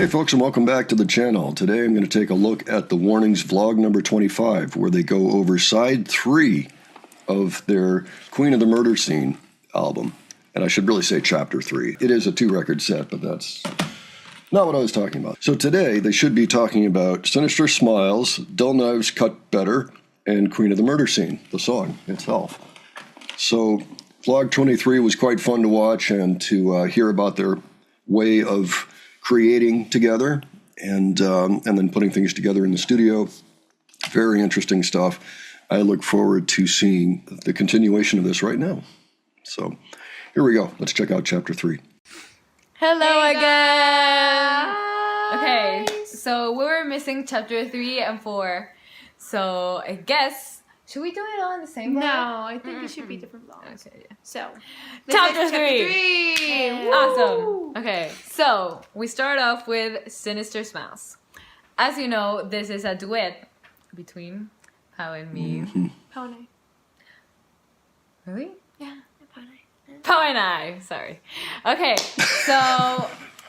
Hey folks, and welcome back to the channel. Today I'm going to take a look at the Warnings vlog number 25, where they go over side 3 of their Queen of the Murder Scene album. And I should really say chapter 3. It is a 2-record set, but that's not what I was talking about. So today they should be talking about Sinister Smiles, Dull Knives Cut Better, and Queen of the Murder Scene, the song itself. So vlog 23 was quite fun to watch and to hear about their way of creating together and then putting things together in the studio. Very interesting stuff. I look forward to seeing the continuation of this right now. So here we go. Let's check out chapter 3. Hello again. Okay, so we were missing chapter 3 and 4. So I guess should we do it all in the same vlog? No, I think it should be different vlogs. Okay, yeah. So, Chapter 3. Three. Awesome. Okay, so we start off with Sinister Smiles. As you know, this is a duet between Pao and me. Pao and I. Really? Yeah, Pao and I. Pao and I. Sorry. Okay, so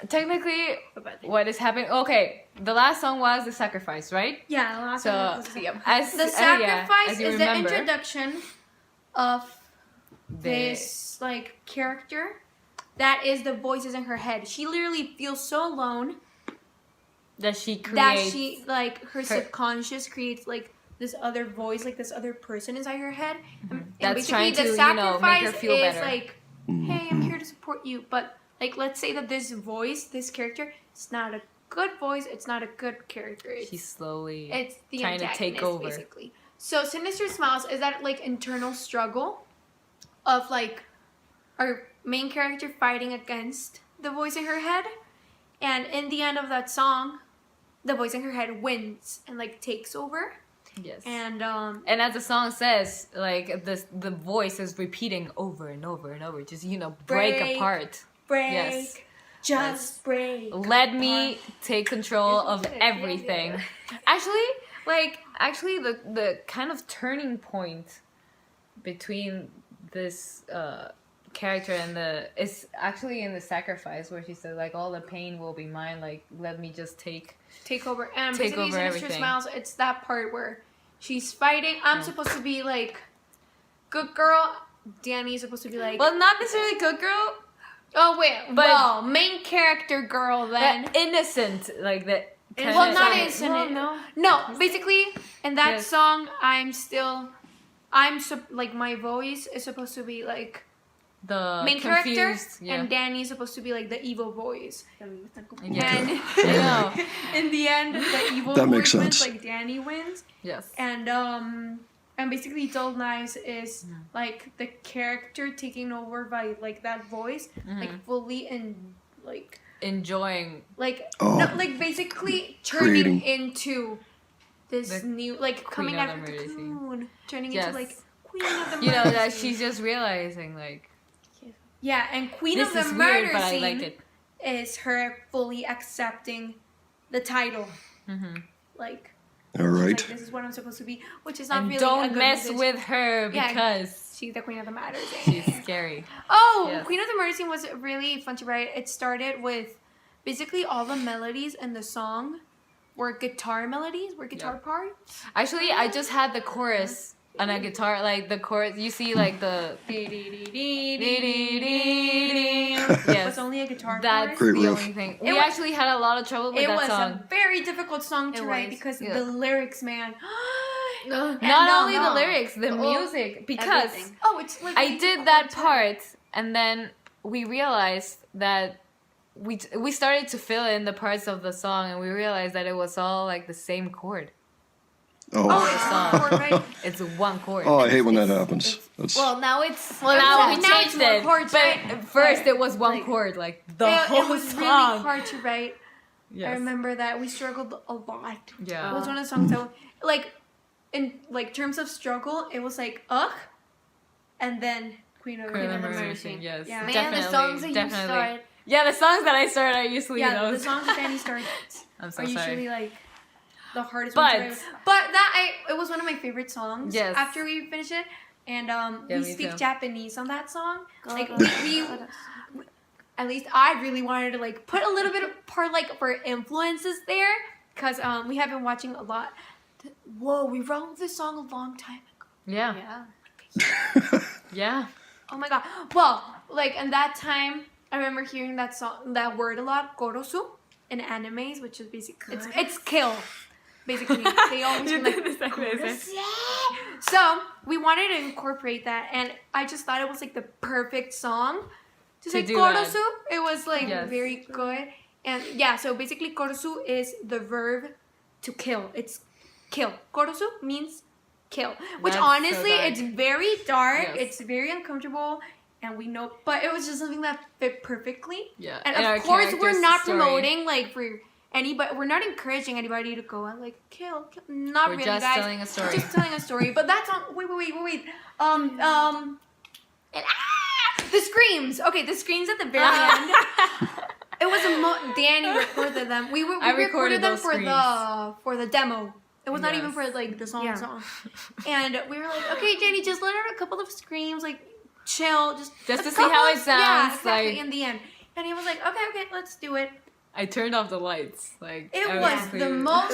technically, what is happening? Okay, the last song was The Sacrifice, right? Yeah, the last So, one was the Sacrifice is remember, the introduction of this like character that is the voices in her head. She literally feels so alone that she creates. that she like her subconscious creates like this other voice, like this other person inside her head. And That's basically trying to, the sacrifice make her feel is better. like, hey, I'm here to support you. But like, let's say that this voice, this character, it's not a good voice. It's not a good character. She's slowly it's the trying to take over. Basically. So Sinister Smiles is that like internal struggle of like our main character fighting against the voice in her head, and in the end of that song, the voice in her head wins and like takes over. Yes. And as the song says, like the voice is repeating over and over and over, just break apart. Break. Yes. Just break. Let me take control of everything. Actually, the kind of turning point between this character and is actually in The Sacrifice, where she said like all the pain will be mine. Like let me just take over. And take basically, over Sinister everything. Smiles. It's that part where she's fighting. I'm supposed to be like good girl. Danny's supposed to be like. Well, not necessarily good girl. Oh wait, but main character girl then. Innocent, like that. Well, not innocent. No. Basically, in that song, like my voice is supposed to be like the main confused, character, and Danny's supposed to be like the evil voice. Yeah. And I know. in the end, the evil That voice makes wins, sense. like Danny wins. Yes. And basically, Dull Knives is like the character taking over by like that voice, like fully enjoying, like basically Creating. turning into this new like coming out of the murder scene. cocoon, turning into like Queen of the Murder you know that Scene. she's just realizing like And Queen this of the is Murder weird, but I Scene like it. is her fully accepting the title, like. All right. Like, this is what I'm supposed to be, which is not And really. don't a good mess message. with her because She's the Queen of the Murder Scene. she's scary. Oh, Yes. Queen of the Murder Scene was really fun to write. It started with basically all the melodies in the song were guitar melodies, were guitar parts. Actually, I just had the chorus on a guitar, like the chorus. You see, like the It yes. was only a guitar That's Great the riff. only thing. It We was- actually had a lot of trouble with It that was song. a very difficult song to It write was, because yeah. the lyrics, man. Not only the lyrics, the music, because Everything. Oh, it's like I did that part, and then we realized that we started to fill in the parts of the song, and we realized that it was all like the same chord. Oh, Oh, it's song. one chord, right? It's one chord. oh, I hate when that happens. That's Well, now we now changed it's more it. chords, But right? at first it was one Like, chord, like the It whole was song. really hard to write. Yes. I remember that we struggled a lot. Yeah. It was one of the songs that, like, in like terms of struggle, it was like ugh, and then Queen of the Murder Scene. Yes, Yeah. Man, definitely, the songs that definitely. you start. Yeah, the songs that I started are usually Yeah, those. the songs that Danny started I'm so are sorry. usually like the hardest But- one to write. But it was one of my favorite songs. Yes. After we finished it, and Yeah, we me speak too. Japanese on that song. Like God. we at least I really wanted to like put a little bit of part like of our influences there, because we have been watching a lot. Whoa, we wrote this song a long time ago. Yeah. Yeah. Oh my god. Well, like in that time, I remember hearing that song, that word a lot, korosu, in animes, which is basically it's kill. Basically, they always be like, so we wanted to incorporate that, and I just thought it was like the perfect song to say korosu. It was like very good, and yeah. So basically, korosu is the verb to kill. It's kill. Korosu means kill, which That's honestly, so dark. it's very dark. Yes. It's very uncomfortable, and we know, but it was just something that fit perfectly. Yeah. And our of course, we're character's not story. promoting like for anybody. We're not encouraging anybody to go and like kill. Not We're really, just guys. telling a story. We're just telling a story. But that's on. Wait. The screams. Okay, the screams at the very end. It was Danny recorded them. We recorded them those for the demo. It was not even Yes. for like the song. Yeah. And we were like, okay, Danny, just let out a couple of screams, like chill, just to a see couple how it of- sounds. Yeah, exactly. Like In the end, and he was like, okay, let's do it. I turned off the lights. Like It I was the clear. most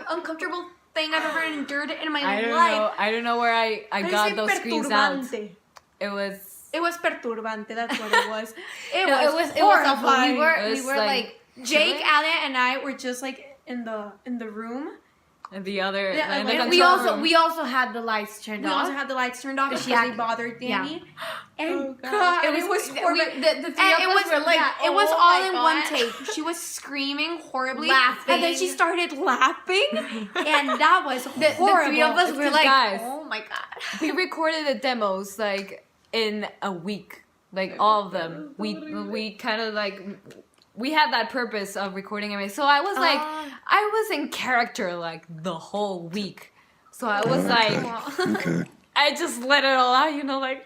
uncomfortable thing I've ever endured in my I don't life. know. I don't know where I How do you got say those screams out. perturbante? It was. It was perturbante. That's what it was. It No, was it was awful. horrifying. We were It was like Jake, Alan, and I were just like in the room. And the other, Yeah, and like, the and control we room. also had the lights turned We off. also had the lights turned off because She had- they bothered Danny. And Oh, God. God, it was horrible. the three And of it us was were like, it was oh all my in God. one take. She was screaming horribly, Laughing. and then she started laughing, and that was The horrible. three of us It's were 'cause, like, guys, oh my god. We recorded the demos like in a week, like all of them. We kind of like we had that purpose of recording everything. So I was like, I was in character like the whole week. So I was like, Okay. I just let it all out, like.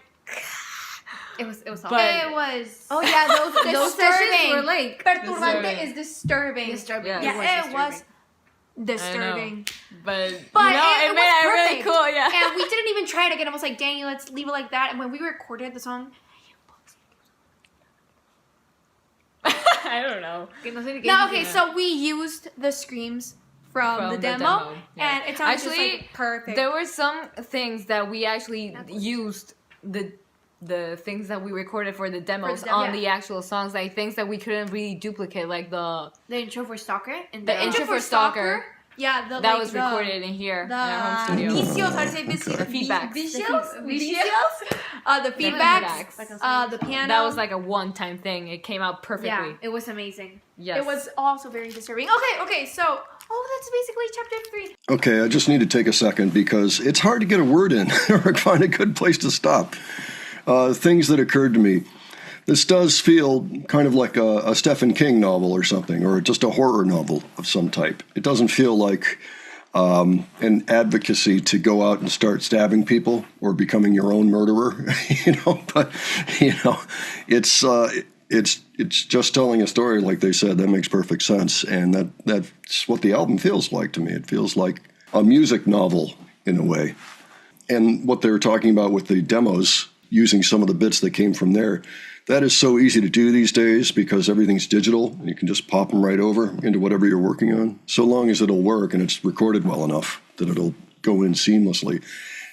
It was awful. But- It was. Oh yeah, those sessions Disturbing. were like Perturbante Disturbing. is disturbing. disturbing. Yeah. Yeah, it was I disturbing. know. But But it it made was it really perfect. cool, yeah. And we didn't even try it again. I was like, Danny, let's leave it like that. And when we recorded the song, I don't know. no, okay, so we used the screams from the demo, yeah. and it sounded Actually, just like perfect. There were some things that we actually used the things that we recorded for the demos demo. on Yeah. the actual songs, like things that we couldn't really duplicate, like the intro for Stalker and The intro for Stalker. Yeah, that was recorded in here in our home studio. Vicios, how to say vicios? The feedbacks. Vicios? The feedbacks. feedbacks. The piano. That was like a one-time thing. It came out perfectly. Yeah, it was amazing. Yes. It was also very disturbing. Okay, so, that's basically chapter 3. Okay, I just need to take a second because it's hard to get a word in or find a good place to stop. Things that occurred to me. This does feel kind of like a Stephen King novel or something, or just a horror novel of some type. It doesn't feel like an advocacy to go out and start stabbing people or becoming your own murderer, But it's just telling a story, like they said. That makes perfect sense, and that's what the album feels like to me. It feels like a music novel in a way. And what they were talking about with the demos, using some of the bits that came from there, that is so easy to do these days because everything's digital. You can just pop them right over into whatever you're working on, so long as it'll work and it's recorded well enough that it'll go in seamlessly.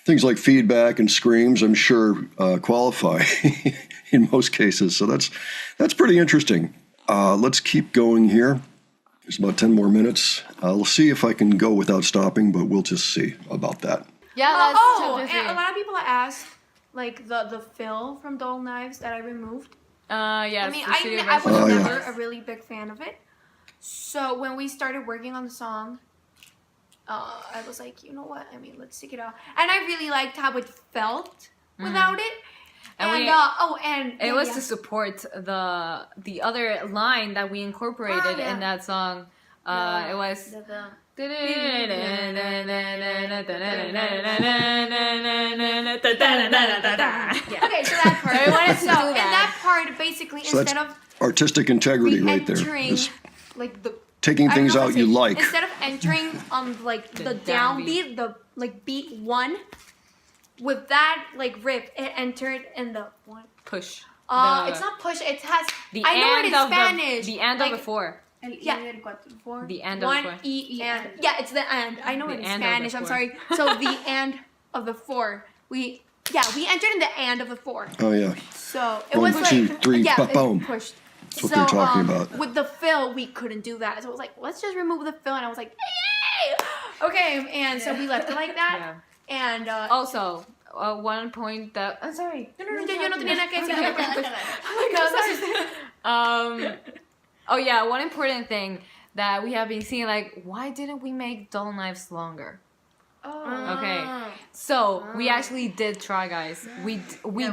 Things like feedback and screams, I'm sure, qualify in most cases. So that's pretty interesting. Let's keep going here. There's about 10 more minutes. I'll see if I can go without stopping, but we'll just see about that. Yeah, that's And chapter a lot of people asked, like, the fill from Dull Knives that I removed. 3. Yes. I mean, the studio I was version. never a really big fan of it. So when we started working on the song, I was like, you know what? I mean, let's take it out. And I really liked how it felt without it. And And It was to support the other line that we incorporated in that song. It was. Okay, so that part. So we wanted to so do in that. that part, basically, So instead that's of artistic integrity right there. re-entering, Just like the taking I don't things know how out to you say it. like. Instead of entering on like the downbeat, the like beat 1, with that like riff, it entered in the 1, Push. It's not push. It has. the I know it end in of Spanish. the end of the Like, four. Yeah. The end of the One four. and yeah, it's the end. I know The it in end of the Spanish. I'm four. sorry. So the end of the four. We entered in the end of the four. Oh yeah, So it One, was like two, three, yeah, ba-boom. it pushed. That's what they're talking about. With the fill, we couldn't do that. So it was like, let's just remove the fill, and I was like, yay! Okay, and so we left it like that. Yeah. And Also, one point that I'm sorry. no, yo no tenía nada que decir. Oh yeah, one important thing that we have been seeing, like, why didn't we make dull knives longer? Okay, so we actually did try, guys. We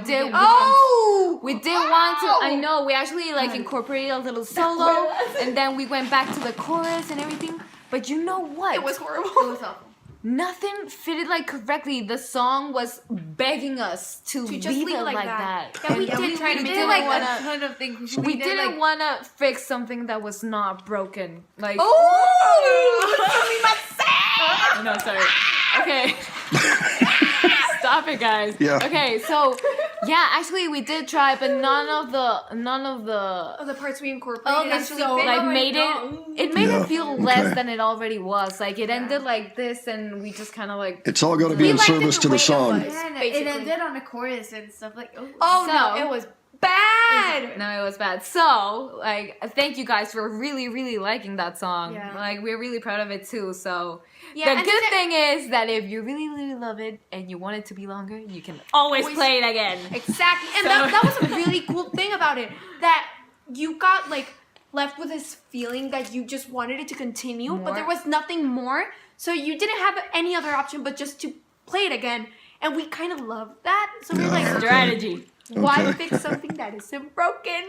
did. Oh! We did want to. I know. We actually like incorporated a little solo, and then we went back to the chorus and everything. But you know what? It was horrible. It was awful. Nothing fitted like correctly. The song was begging us to just leave leave it like that. Yeah, we And did try to we make did it like wanna- a ton of things. we didn't want to fix something that was not broken. Like, Oh! no, sorry. Okay. Stop it, guys. Yeah. Okay, so yeah, actually we did try, but none of the Of the parts we incorporated Oh, actually so fit. like made it made Yeah, it feel less okay. than it already was. Like it ended like this, and we just kind of like. It's all got to be We in liked it service the to the way it song. was. Yeah, and it Basically. ended on a chorus and stuff like. Oh So- no, it was bad. No, it was bad. So, like, thank you guys for really, really liking that song. Yeah. Like, we're really proud of it too. So, Yeah, the and good thing is that if you really, really love it and you want it to be longer, you can always play it again. Exactly, and So- that was a really cool thing about it. That you got like left with this feeling that you just wanted it to continue, but More. there was nothing more. So you didn't have any other option but just to play it again, and we kind of loved that. So we're Yeah. like, Strategy. why Okay. fix something that isn't broken?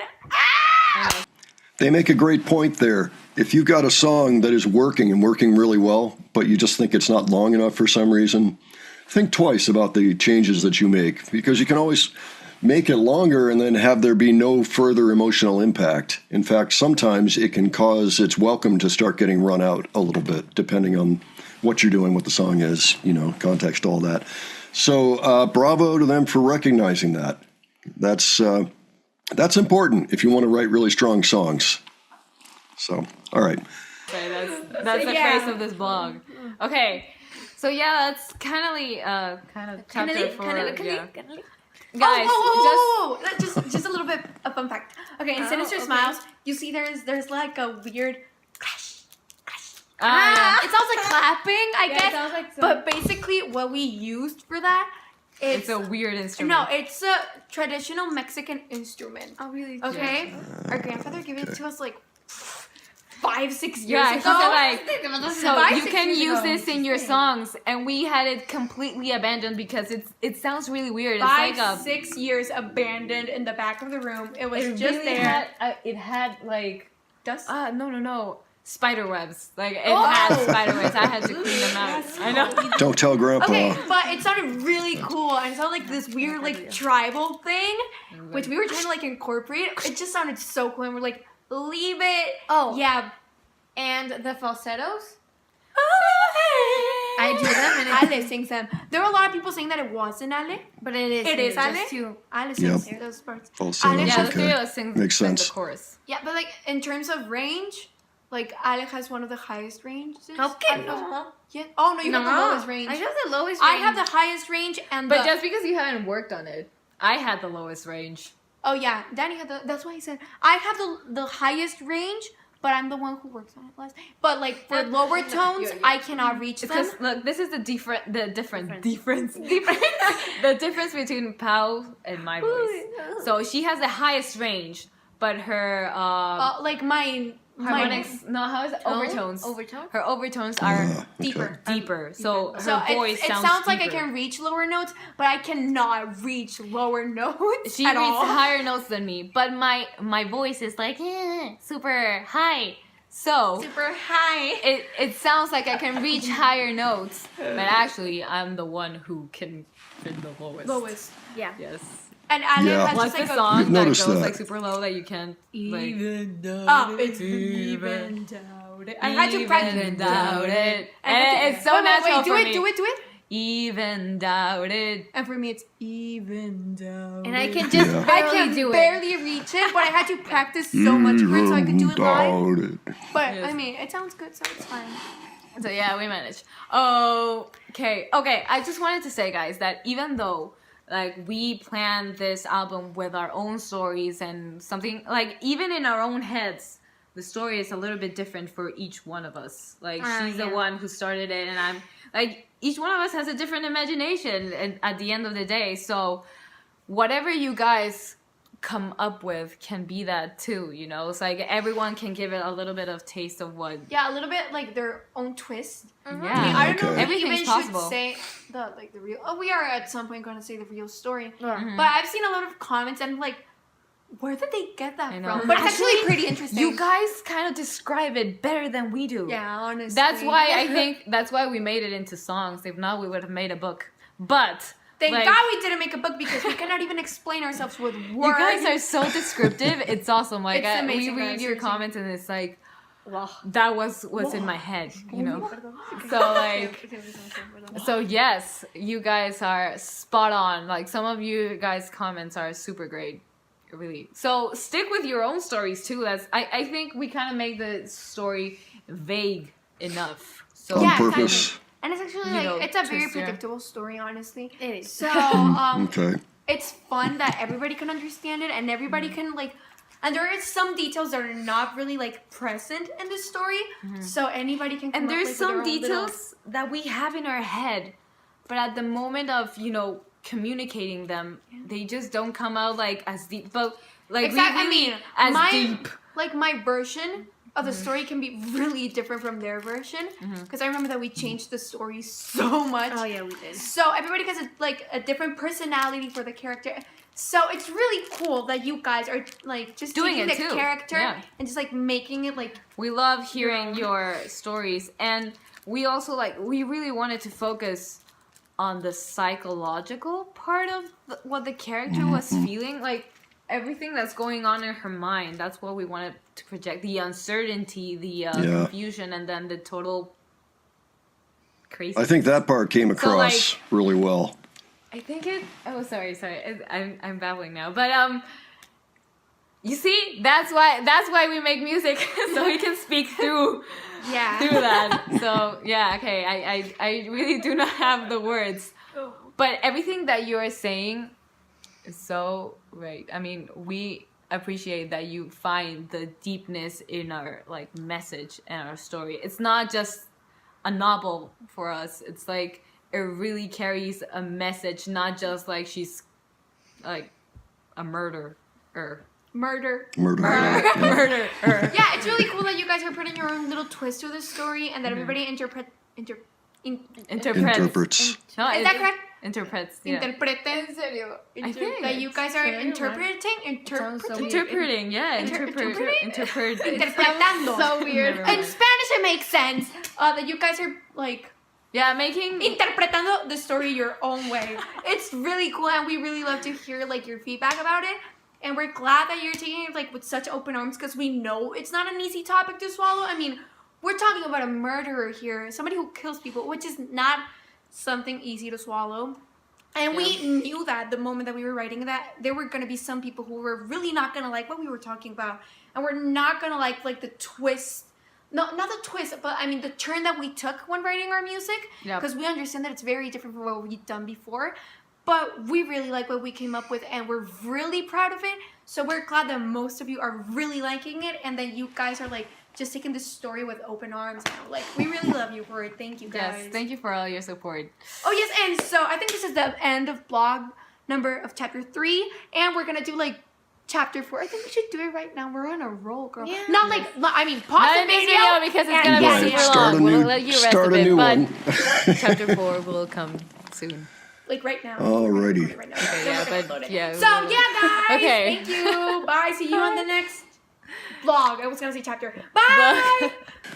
They make a great point there. If you've got a song that is working and working really well, but you just think it's not long enough for some reason, think twice about the changes that you make, because you can always make it longer and then have there be no further emotional impact. In fact, sometimes it can cause its welcome to start getting run out a little bit, depending on what you're doing, what the song is, context, all that. So bravo to them for recognizing that. That's important if you want to write really strong songs. So, all right. Okay, that's the yeah. face of this blog. Okay, so yeah, that's kind of chapter for yeah. Guys, Oh, just a little bit of fun fact. Okay, in Sinister Smiles, you see there's like a weird crash. yeah. It sounds like clapping, I Yeah, it guess. sounds like some- But basically, what we used for that, It's a weird instrument. no, it's a traditional Mexican instrument. Oh really? Okay, our grandfather gave it to us like 5-6 years Yeah, he ago. said like, so 5, you 6 can years use ago. this in your songs, and we had it completely abandoned because it sounds really weird. It's 5, like a 6 years abandoned in the back of the room. It was it just really there. it had like Dust. no spider webs. Like it Oh. had spider webs. I had to clean them out. I know. Don't tell Grandpa. Okay, but it sounded really cool, and it sounded like this weird, like tribal thing, which we were trying to like incorporate. It just sounded so cool, and we're like, leave it. Oh. Yeah. And the falsettos. I do them, and Ale sings them. There were a lot of people saying that it wasn't Ale. But it is. It is Ale. just two. Ale sings Yep. those parts. Also, Ale Yeah, has- the three of us sing Makes sing sense. the chorus. Yeah, but like in terms of range, like Ale has one of the highest ranges. Okay. I don't know. Yeah. Oh no, you have the lowest range. I have the lowest I range. have the highest range, and But the, just because you haven't worked on it, I had the lowest range. oh yeah, Danny had the. That's why I said I have the highest range, but I'm the one who works on it less. But like for lower tones, I cannot reach them. Because look, this is the difference between Pau and my voice. So she has the highest range, but her Like mine. harmonics, no, how is it? Overtones. Overtone? Her overtones are okay. Deeper. deeper. So her So voice it sounds sounds like I deeper. can reach lower notes, but I cannot reach lower notes She at reads all. higher notes than me, but my voice is like super high. So Super high. it sounds like I can reach higher notes, but actually I'm the one who can fit the lowest. Lowest. Yeah. Yes. And Ale Yeah. has What's just the like song You've that noticed goes that. like super low that you can't like it's even doubt it. I had to practice. even doubt it. I had to- And it's so wait, natural wait, do for it, me. do it, do it. even doubt it. And for me, it's even down. And I can just Yeah. I barely can do it. barely reach it, but I had to practice so much for it so I could do it live. Doubt it. But Yes. I mean, it sounds good, so it's fine. So yeah, we managed. Okay. I just wanted to say, guys, that even though like we planned this album with our own stories and something like even in our own heads, the story is a little bit different for each one of us. Like she's the yeah. one who started it, and I'm like each one of us has a different imagination. And at the end of the day, so whatever you guys come up with can be that too. You know, it's like everyone can give it a little bit of taste of what. Yeah, a little bit like their own twist. Yeah, I mean, I don't know Okay. if we even everything's possible. should say the real. Oh, we are at some point going to say the real story. Mm-hmm. But I've seen a lot of comments and like, where did they get that I know. from? But it's actually Actually, pretty interesting. You guys kind of describe it better than we do. Yeah, honestly. That's why I think that's why we made it into songs. If not, we would have made a book. But Thank like, God we didn't make a book because we cannot even explain ourselves with words. you guys are so descriptive. It's awesome. Like It's amazing, we read guys, your seriously. comments and it's like that was what's in my head, you know. So like, so yes, you guys are spot on. Like some of you guys' comments are super great. Really. So stick with your own stories too. I think we kind of make the story vague enough. So On Yeah, purpose. And it's actually You like know, it's a very twist, yeah. predictable story, honestly. It is. So Okay. it's fun that everybody can understand it and everybody Mm-hmm. can like. And there is some details that are not really like present in the story, so anybody can. Come Mm-hmm. And up, there's like, with some their own little- details that we have in our head, but at the moment of communicating them, they just don't come out like as deep. But like Exactly. we really I mean, as my deep. like my version of the Mm-hmm. story can be really different from their version because I remember that we changed the story so much. Oh yeah, we did. So everybody has a different personality for the character. So it's really cool that you guys are like just Doing taking it the too. character Yeah. and just like making it like We love hearing your stories, and we also we really wanted to focus on the psychological part of what the character was feeling, like everything that's going on in her mind. That's what we wanted to project: the uncertainty, the confusion, and then the total crazy. I think that part came across really well. I think it. Oh, sorry. I'm babbling now, but you see, that's why we make music, so we can speak through that. So yeah, okay. I really do not have the words, but everything that you are saying is so right. I mean, we appreciate that you find the deepness in our message and our story. It's not just a novel for us. It's like it really carries a message, not just like she's like a murderer. murder. Murderer. Yeah, it's really cool that you guys are putting your own little twist to the story and that everybody Interprets. Interprets. No, Is that correct? Interprets. Yeah. Interpreten. I think That you guys are interpreting. sounds so weird. Interpreting. Yeah. Interpreting? Interpret. Interpretando. So weird. Never mind. In Spanish, it makes sense that you guys are like Yeah, making. interpretando the story your own way. It's really cool, and we really love to hear like your feedback about it. And we're glad that you're taking it like with such open arms because we know it's not an easy topic to swallow. I mean, we're talking about a murderer here, somebody who kills people, which is not something easy to swallow. And we knew that the moment that we were writing that there were going to be some people who were really not going to like what we were talking about, and we're not going to like the twist. No, not the twist, but I mean the turn that we took when writing our music, Yep. because we understand that it's very different from what we've done before. But we really like what we came up with, and we're really proud of it. So we're glad that most of you are really liking it, and that you guys are like just taking this story with open arms. And, like, we really love you for it. Thank you, guys. Yes. Thank you for all your support. Oh yes, and so I think this is the end of blog number of chapter 3, and we're gonna do like chapter 4. I think we should do it right now. We're on a roll, girl. Yeah. Not like I mean pause Not the in this video video because it's and gonna yes, be yes. super Start long. a new, We'll let you rest start a a bit, new but one. chapter 4 will come soon. like right now. Alrighty. Right now. Okay, Then yeah, we're gonna but upload it. yeah. So yeah, guys. Okay. Thank you. Bye. See you on the next vlog. I was gonna say chapter. Bye.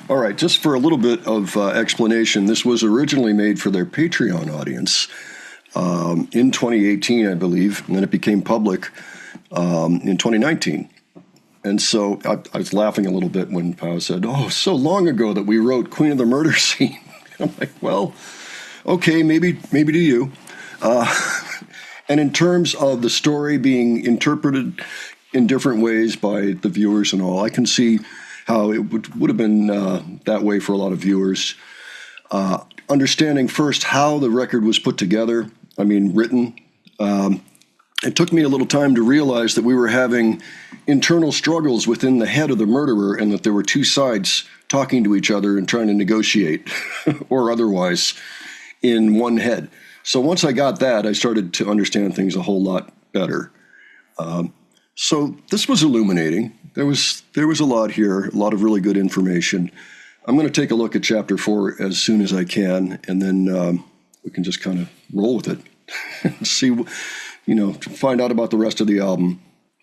All right, just for a little bit of explanation, this was originally made for their Patreon audience in 2018, I believe, and then it became public in 2019. And so I was laughing a little bit when Pao said, "Oh, so long ago that we wrote Queen of the Murder Scene." I'm like, well, okay, maybe to you. And in terms of the story being interpreted in different ways by the viewers and all, I can see how it would have been that way for a lot of viewers. Understanding first how the record was put together, written, it took me a little time to realize that we were having internal struggles within the head of the murderer and that there were two sides talking to each other and trying to negotiate or otherwise in one head. So once I got that, I started to understand things a whole lot better. So this was illuminating. There was a lot here, a lot of really good information. I'm going to take a look at Chapter 4 as soon as I can, and then we can just kind of roll with it and see, find out about the rest of the album.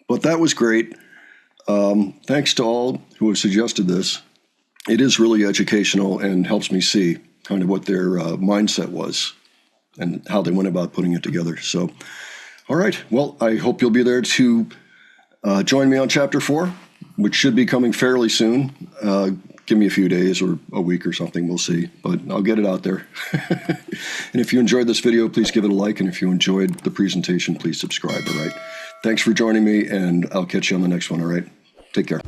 But that was great. Thanks to all who have suggested this. It is really educational and helps me see kind of what their mindset was and how they went about putting it together. So, all right. Well, I hope you'll be there to join me on Chapter 4, which should be coming fairly soon. Give me a few days or a week or something. We'll see. But I'll get it out there. And if you enjoyed this video, please give it a like. And if you enjoyed the presentation, please subscribe. All right. Thanks for joining me, and I'll catch you on the next one. All right. Take care.